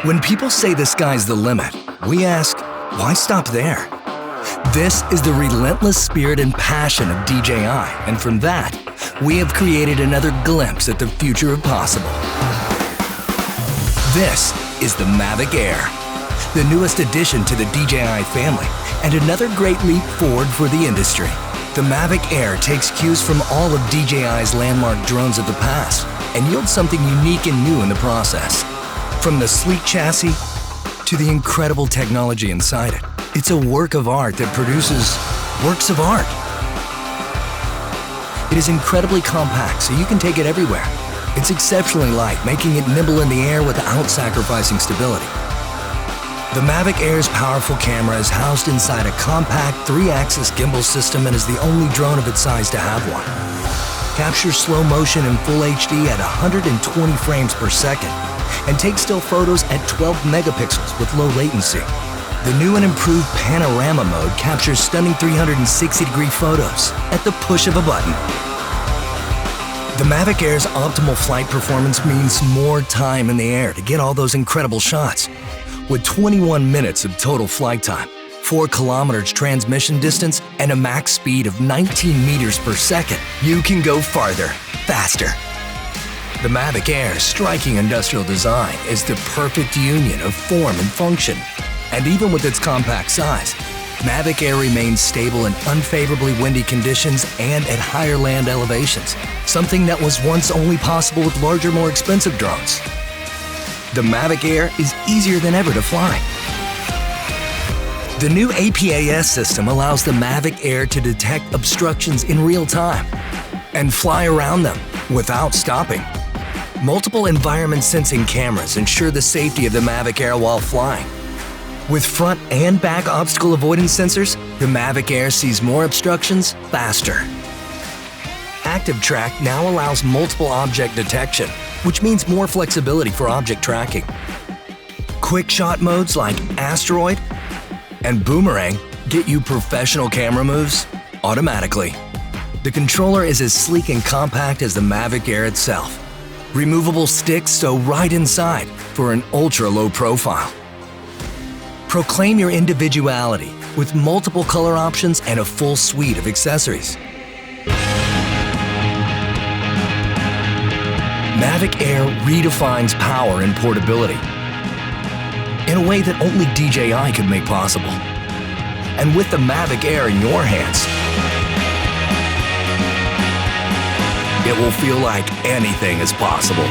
When people say the sky's the limit, we ask, why stop there? This is the relentless spirit and passion of DJI, and from that, we have created another glimpse at the future of possible. This is the MAVIC Air, the newest addition to the DJI family, and another great leap forward for the industry. The MAVIC Air takes cues from all of DJI's landmark drones of the past and yields something unique and new in the process. From the sleek chassis to the incredible technology inside it, it's a work of art that produces works of art. It is incredibly compact, so you can take it everywhere. It's exceptionally light, making it nimble in the air without sacrificing stability. The MAVIC Air's powerful camera is housed inside a compact 3-axis gimbal system and is the only drone of its size to have one. Captures slow motion in full HD at 120 frames per second and takes still photos at 12 megapixels with low latency. The new and improved panorama mode captures stunning 360-degree photos at the push of a button. The MAVIC Air's optimal flight performance means more time in the air to get all those incredible shots. With 21 minutes of total flight time, 4 kilometers transmission distance, and a max speed of 19 meters per second, you can go farther, faster. The MAVIC Air's striking industrial design is the perfect union of form and function. And even with its compact size, MAVIC Air remains stable in unfavorably windy conditions and at higher land elevations, something that was once only possible with larger, more expensive drones. The MAVIC Air is easier than ever to fly. The new APAS system allows the MAVIC Air to detect obstructions in real time and fly around them without stopping. Multiple environment sensing cameras ensure the safety of the MAVIC Air while flying. With front and back obstacle avoidance sensors, the MAVIC Air sees more obstructions faster. Active Track now allows multiple object detection, which means more flexibility for object tracking. Quick shot modes like Asteroid and Boomerang get you professional camera moves automatically. The controller is as sleek and compact as the MAVIC Air itself. Removable sticks sew right inside for an ultra-low profile. Proclaim your individuality with multiple color options and a full suite of accessories. MAVIC Air redefines power and portability in a way that only DJI could make possible. And with the MAVIC Air in your hands, it will feel like anything is possible.